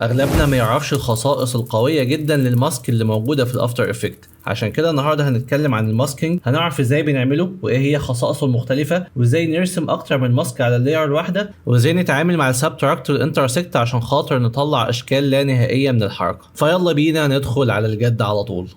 اغلبنا ما يعرفش الخصائص القويه جدا للماسك اللي موجوده في الافتر افكت. عشان كده النهارده هنتكلم عن الماسكينج، هنعرف ازاي بنعمله وايه هي خصائصه المختلفه وازاي نرسم اكتر من ماسك على اللاير الواحده وازاي نتعامل مع السبتراكت والانترسكت عشان خاطر نطلع اشكال لا نهائيه من الحركه. فيلا بينا ندخل على الجد على طول.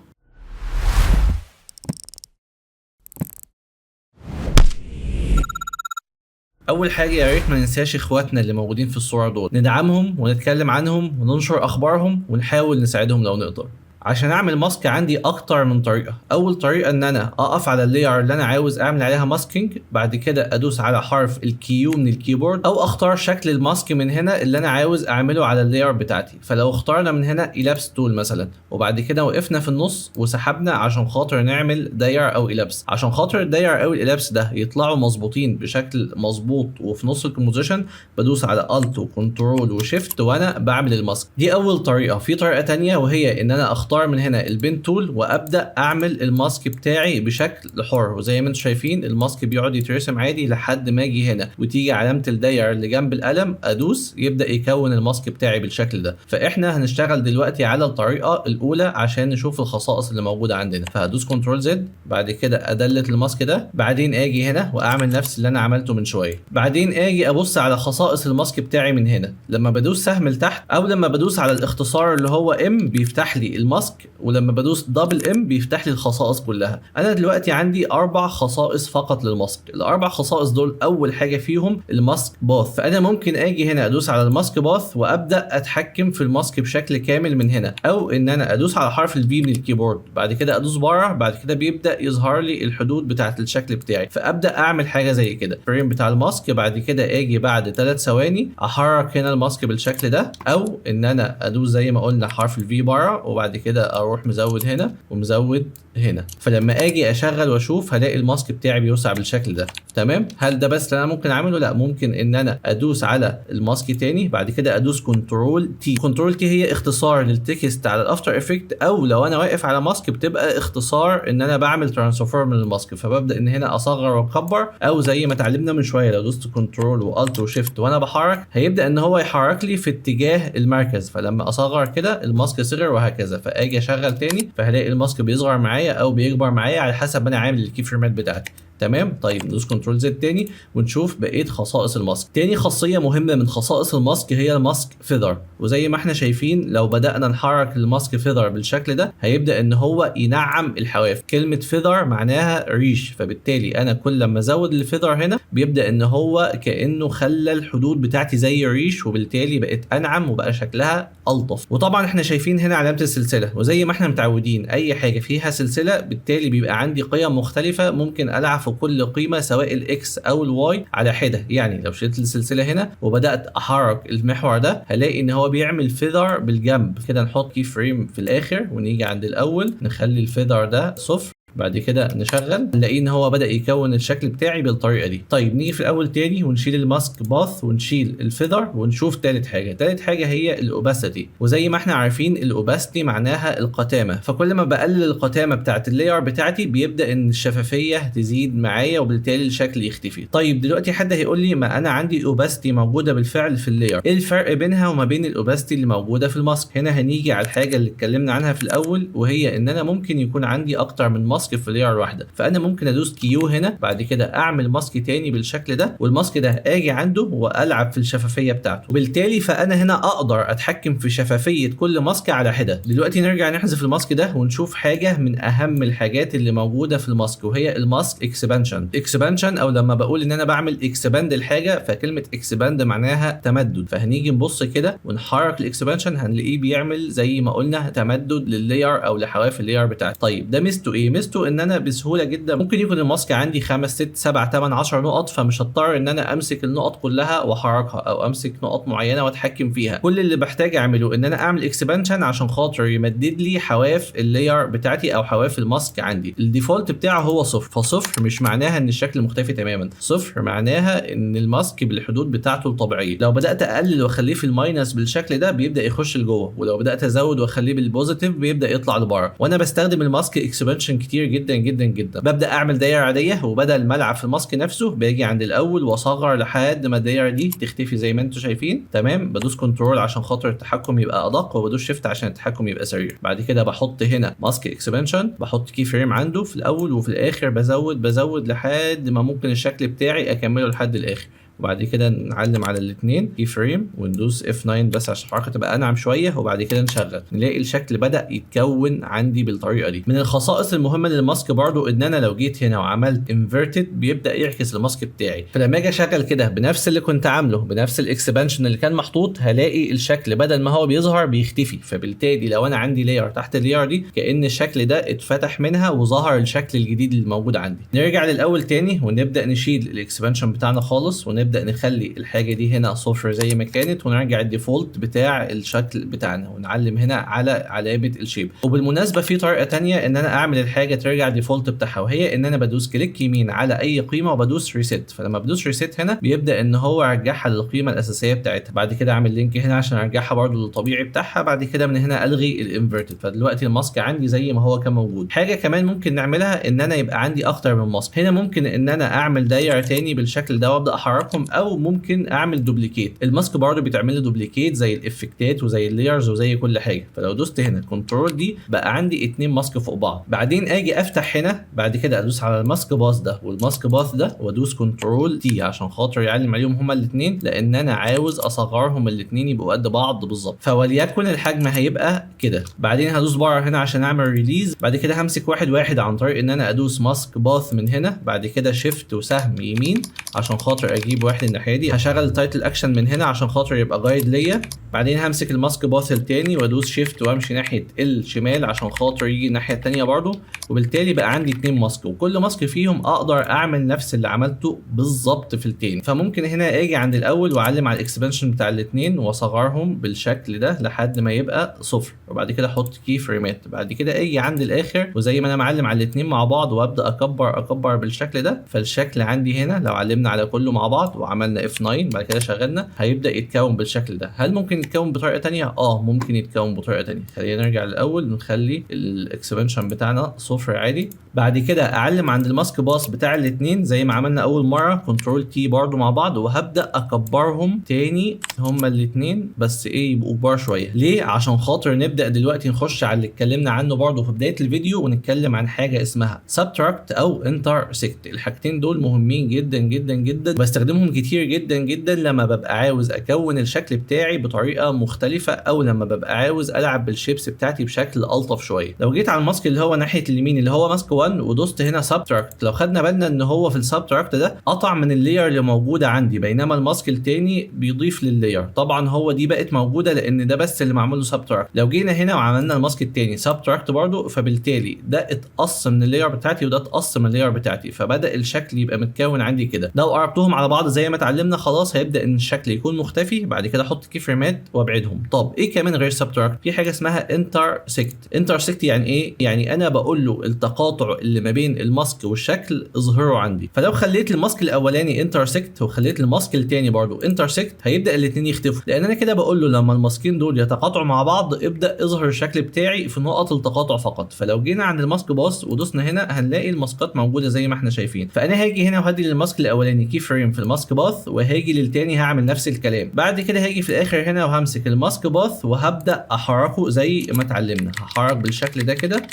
اول حاجه يا ريت ما ننساش اخواتنا اللي موجودين في الصوره دول، ندعمهم ونتكلم عنهم وننشر اخبارهم ونحاول نساعدهم لو نقدر. عشان اعمل ماسك عندي اكتر من طريقه. اول طريقه ان انا اقف على اللاير اللي انا عاوز اعمل عليها ماسكينج، بعد كده ادوس على حرف الكيو من الكيبورد او اختار شكل الماسك من هنا اللي انا عاوز اعمله على اللاير بتاعتي. فلو اخترنا من هنا إيلابس تول مثلا وبعد كده وقفنا في النص وسحبنا عشان خاطر نعمل داير او إيلابس، عشان خاطر الداير او الإيلابس ده يطلعوا مظبوطين بشكل مظبوط وفي نص الكومبوزيشن بدوس على الت وكنترول وشيفت وانا بعمل الماسك. دي اول طريقه. في طريقه تانية وهي ان انا اختار من هنا البين تول وابدا اعمل الماسك بتاعي بشكل حر، وزي ما انتم شايفين الماسك بيقعد يترسم عادي لحد ما اجي هنا وتيجي علامه الدايره اللي جنب القلم ادوس يبدا يكون الماسك بتاعي بالشكل ده. فاحنا هنشتغل دلوقتي على الطريقه الاولى عشان نشوف الخصائص اللي موجوده عندنا. فهدوس كنترول زد، بعد كده ادلت الماسك ده، بعدين اجي هنا واعمل نفس اللي انا عملته من شويه، بعدين اجي ابص على خصائص الماسك بتاعي من هنا. لما بدوس سهم لتحت او لما بدوس على الاختصار اللي هو ام بيفتح لي الماسك، ولما بدوس دبل ام بيفتح لي الخصائص كلها. انا دلوقتي عندي 4 خصائص فقط للماسك. الاربع خصائص دول اول حاجه فيهم الماسك باث، فانا ممكن اجي هنا ادوس على الماسك باث وابدا اتحكم في الماسك بشكل كامل من هنا، او ان انا ادوس على حرف الفي من الكيبورد بعد كده ادوس بره، بعد كده بيبدا يظهر لي الحدود بتاعه الشكل بتاعي، فابدا اعمل حاجه زي كده فريم بتاع الماسك. بعد كده اجي بعد 3 ثواني احرك هنا الماسك بالشكل ده، او ان انا ادوس زي ما قلنا حرف الفي بره وبعد كده اروح مزود هنا ومزود هنا. فلما اجي اشغل واشوف هلاقي الماسك بتاعي بيوسع بالشكل ده. تمام. هل ده بس اللي انا ممكن اعمله؟ لا، ممكن ان انا ادوس على الماسك تاني بعد كده ادوس كنترول تي. كنترول تي هي اختصار للتكست على الافتر افكت، او لو انا واقف على ماسك بتبقى اختصار ان انا بعمل ترانسفورم للماسك، فببدا ان هنا اصغر واكبر، او زي ما اتعلمنا من شويه لو دوست كنترول والت وشيفت وانا بحرك هيبدا ان هو يحرك لي في اتجاه المركز، فلما اصغر كده الماسك صغر وهكذا. فاجي اشغل تاني فهلاقي الماسك بيصغر معايا او بيكبر معايا على حسب ما انا عامل الكي فريمات بتاعتي. تمام. طيب ندوس كنترول زد تاني ونشوف بقيه خصائص الماسك. تاني خاصيه مهمه من خصائص الماسك هي الماسك فيذر، وزي ما احنا شايفين لو بدانا نحرك الماسك فيذر بالشكل ده هيبدا ان هو ينعم الحواف. كلمه فيذر معناها ريش، فبالتالي انا كل لما ازود الفيذر هنا بيبدا ان هو كانه خلى الحدود بتاعتي زي ريش، وبالتالي بقت انعم وبقى شكلها الطف. وطبعا احنا شايفين هنا علامه السلسله، وزي ما احنا متعودين اي حاجه فيها سلسله بالتالي بيبقى عندي قيم مختلفه ممكن العب في كل قيمه سواء الاكس او الواي على حده. يعني لو شلت السلسله هنا وبدات احرك المحور ده هلاقي ان هو بيعمل فيذر بالجنب كده. نحط كي فريم في الاخر ونيجي عند الاول نخلي الفيذر ده صفر، بعد كده نشغل نلاقي ان هو بدا يكون الشكل بتاعي بالطريقه دي. طيب نيجي في الاول تاني ونشيل الماسك باث ونشيل الفيذر ونشوف تالت حاجه. تالت حاجه هي الاوباسيتي، وزي ما احنا عارفين الاوباسيتي معناها القتامه، فكل ما بقلل القتامه بتاعت اللاير بتاعتي بيبدا ان الشفافيه تزيد معايا وبالتالي الشكل يختفي. طيب دلوقتي حد هيقول لي ما انا عندي اوباسيتي موجوده بالفعل في اللاير، ايه الفرق بينها وما بين الاوباسيتي اللي موجوده في الماسك؟ هنا هنيجي على الحاجه اللي اتكلمنا عنها في الاول، وهي ان انا ممكن يكون عندي اكتر من ماسك في لاير واحده. فانا ممكن ادوس كيو هنا بعد كده اعمل ماسك تاني بالشكل ده، والماسك ده اجي عنده والعب في الشفافيه بتاعته، وبالتالي فانا هنا اقدر اتحكم في شفافيه كل ماسك على حده. دلوقتي نرجع نحذف الماسك ده ونشوف حاجه من اهم الحاجات اللي موجوده في الماسك، وهي الماسك اكسبانشن. اكسبانشن او لما بقول ان انا بعمل اكسباند الحاجه، فكلمه اكسباند معناها تمدد. فهنيجي نبص كده ونحرك الاكسبانشن هنلاقيه بيعمل زي ما قلنا تمدد لللاير او لحواف اللاير بتاعتي. طيب ده ميزته ايه؟ ميزته ان انا بسهوله جدا ممكن يكون الماسك عندي 5 6 7 8 10 نقط، فمش هضطر ان انا امسك النقط كلها واحركها او امسك نقط معينه واتحكم فيها. كل اللي بحتاج اعمله ان انا اعمل اكسبانشن عشان خاطر يمدد لي حواف اللاير بتاعتي او حواف الماسك عندي. الديفولت بتاعه هو صفر، فصفر مش معناها ان الشكل مختفي تماما، صفر معناها ان الماسك بالحدود بتاعته الطبيعيه. لو بدات اقلل واخليه في الماينس بالشكل ده بيبدا يخش لجوه، ولو بدات ازود واخليه بالبوزيتيف بيبدا يطلع لبره. وانا بستخدم الماسك اكسبانشن كتير كتير جدا جدا جدا. ببدا اعمل دايره عاديه، وبدل ما العب في الماسك نفسه باجي عند الاول واصغر لحد ما الدايره دي تختفي زي ما انتم شايفين. تمام، بدوس كنترول عشان خاطر التحكم يبقى ادق، وبدوس شيفت عشان التحكم يبقى سريع. بعد كده بحط هنا ماسك اكسبانشن، بحط كي فريم عنده في الاول وفي الاخر، بزود لحد ما ممكن الشكل بتاعي اكمله لحد الاخر. وبعد كده نعلم على الاثنين كي فريم وندوس F9 بس عشان الحركه تبقى انعم شويه، وبعد كده نشغل نلاقي الشكل بدا يتكون عندي بالطريقه دي. من الخصائص المهمه للماسك برضو ان انا لو جيت هنا وعملت انفيرتد بيبدا يعكس الماسك بتاعي، فلما اجي اشغل كده بنفس اللي كنت عامله بنفس الاكسبانشن اللي كان محطوط هلاقي الشكل بدل ما هو بيظهر بيختفي. فبالتالي لو انا عندي لاير تحت اللاير دي كأن الشكل ده اتفتح منها وظهر الشكل الجديد اللي موجود عندي. نرجع للاول تاني ونبدا نشيل الاكسبانشن بتاعنا خالص، ونبدا نخلي الحاجه دي هنا صفر زي ما كانت، ونرجع الديفولت بتاع الشكل بتاعنا ونعلم هنا على علامه الشيب. وبالمناسبه في طريقه تانية ان انا اعمل الحاجه ترجع ديفولت بتاعها، وهي ان انا بدوس كليك يمين على اي قيمه وبدوس ريسيت. فلما بدوس ريسيت هنا بيبدا ان هو يرجعها للقيمه الاساسيه بتاعتها. بعد كده اعمل لينك هنا عشان ارجعها برده للطبيعي بتاعها. بعد كده من هنا الغي الانفيرتد، فدلوقتي الماسك عندي زي ما هو كان موجود. حاجه كمان ممكن نعملها ان انا يبقى عندي اكتر من ماسك. هنا ممكن ان انا اعمل دايره تاني بالشكل ده وابدا احركهم، او ممكن اعمل دوبليكيت. الماسك برده بيتعمل له دوبليكيت زي الافكتات وزي اللايرز وزي كل حاجه. فلو دوست هنا كنترول دي بقى عندي 2 ماسك فوق بعض. بعدين اجي افتح هنا، بعد كده ادوس على الماسك باث ده والماسك باث ده وادوس كنترول تي عشان خاطر يعلم عليهم هما الاثنين، لان انا عاوز اصغرهم الاثنين يبقوا قد بعض بالظبط. فوليكن الحجم هيبقى كده. بعدين هدوس بره هنا عشان اعمل ريليز. بعد كده همسك واحد واحد عن طريق ان انا ادوس ماسك باث من هنا، بعد كده شيفت وسهم يمين عشان خاطر اجيب واحد الناحيه دي. هشغل التايتل اكشن من هنا عشان خاطر يبقى جايد ليا. بعدين همسك الماسك باث التاني وادوس شيفت وامشي ناحيه الشمال عشان خاطر يجي الناحيه التانيه برضو. وبالتالي بقى عندي 2 ماسك، وكل ماسك فيهم اقدر اعمل نفس اللي عملته بالظبط في التاني. فممكن هنا اجي عند الاول واعلم على الاكسبانشن بتاع الاثنين واصغرهم بالشكل ده لحد ما يبقى صفر، وبعد كده احط كي فريمات. بعد كده اجي عند الاخر وزي ما انا معلم على الاثنين مع بعض وابدا اكبر بالشكل ده. فالشكل عندي هنا لو علمنا على كله مع بعض وعملنا F9 بعد كده شغلنا هيبدا يتكون بالشكل ده. هل ممكن يتكون بطريقه تانية؟ ممكن يتكون بطريقه تانية. خلينا نرجع للاول نخلي الاكسبانشن بتاعنا صفر عادي. بعد كده اعلم عند الماسك باص بتاع الاثنين زي ما عملنا اول مره كنترول تي برضو مع بعض، وهبدا اكبرهم تاني هما الاثنين بس يبقوا كبار شويه. ليه؟ عشان خاطر نبدا دلوقتي نخش على اللي اتكلمنا عنه برضو في بدايه الفيديو، ونتكلم عن حاجه اسمها سبتراكت او انترسكت. الحاجتين دول مهمين جدا جدا جدا، بستخدمهم كتير جدا جدا لما ببقى عاوز اكون الشكل بتاعي بطريقه مختلفه، او لما ببقى عاوز العب بالشيبس بتاعتي بشكل الطف شويه. لو جيت على الماسك اللي هو ناحيه اليمين اللي هو ماسك 1 ودوست هنا سبتراكت، لو خدنا بالنا ان هو في السبتراكت ده قطع من اللاير اللي موجوده عندي، بينما الماسك التاني بيضيف لللاير. طبعا هو دي بقت موجوده لان ده بس اللي معمول له سبتراكت. لو جينا هنا وعملنا الماسك التاني سبتراكت برضو، فبالتالي ده اتقص من اللاير بتاعتي وده اتقص من اللاير بتاعتي، فبدا الشكل يبقى متكون عندي كده. لو قربتهم على بعض زي ما اتعلمنا خلاص هيبدا ان الشكل يكون مختفي. بعد كده احط كي فريمات وابعدهم. طب ايه كمان غير سبتراكت؟ في حاجه اسمها انترسكت. انترسكت يعني ايه؟ يعني انا بقول له التقاطع اللي ما بين الماسك والشكل اظهره عندي. فلو خليت الماسك الاولاني انترسكت وخليت الماسك الثاني برضو انترسكت هيبدا الاثنين يختفوا، لان انا كده بقول له لما الماسكين دول يتقاطعوا مع بعض ابدا اظهر الشكل بتاعي في نقط التقاطع فقط. فلو جينا عند الماسك باص ودوسنا هنا هنلاقي الماسكات موجوده زي ما احنا شايفين. فانا هاجي هنا وهدي للماسك الاولاني كي فريم في الماسك باث، وهاجي للتاني هعمل نفس الكلام. بعد كده هاجي في الاخر هنا وهمسك الماسك باث وهبدا احركه زي ما اتعلمنا. هحرك بالشكل ده كده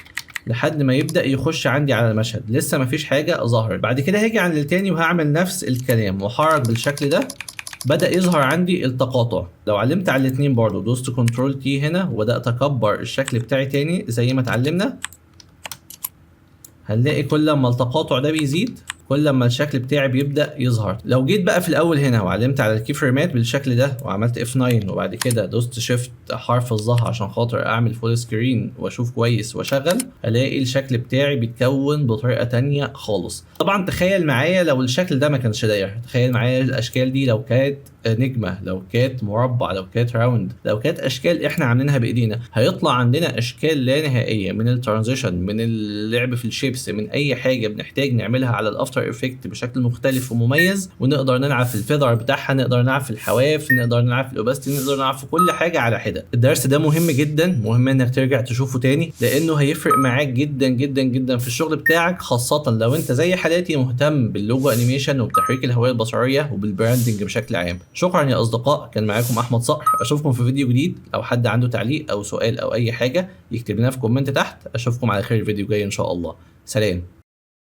لحد ما يبدا يخش عندي على المشهد. لسه مفيش حاجه ظهرت. بعد كده هاجي عند التاني وهعمل نفس الكلام واحرك بالشكل ده، بدأ يظهر عندي التقاطع. لو علمت على الاثنين برضو دوست كنترول تي هنا وبدأت اكبر الشكل بتاعي تاني زي ما اتعلمنا، هنلاقي كل ما التقاطع ده بيزيد كل ما الشكل بتاعي بيبدا يظهر. لو جيت بقى في الاول هنا وعلمت على الكي فريمات بالشكل ده وعملت F9 وبعد كده دوست شيفت حرف الظهر عشان خاطر اعمل فول سكرين واشوف كويس واشغل، الاقي الشكل بتاعي بيتكون بطريقه تانية خالص. طبعا تخيل معايا لو الشكل ده ما كانش داير، تخيل معايا الاشكال دي لو كانت نجمه، لو كانت مربع، لو كانت راوند، لو كانت اشكال احنا عاملينها بايدينا، هيطلع عندنا اشكال لا نهائيه من الترانزيشن، من اللعب في الشيبس، من اي حاجه بنحتاج نعملها على الافتر افكت بشكل مختلف ومميز. ونقدر نلعب في الفيذر بتاعها، نقدر نلعب في الحواف، نقدر نلعب في الاوباستي، نقدر نلعب في كل حاجه على حده. الدرس ده مهم جدا، مهم انك ترجع تشوفه تاني، لانه هيفرق معاك جدا جدا جدا في الشغل بتاعك، خاصه لو انت زي حالاتي مهتم باللوجو انيميشن وبتحريك الهويه البصريه وبالبراندنج بشكل عام. شكرا يا اصدقاء، كان معاكم احمد صقر. اشوفكم في فيديو جديد. لو حد عنده تعليق او سؤال او اي حاجه يكتب لنا في كومنت تحت. اشوفكم على خير الفيديو جاي ان شاء الله. سلام.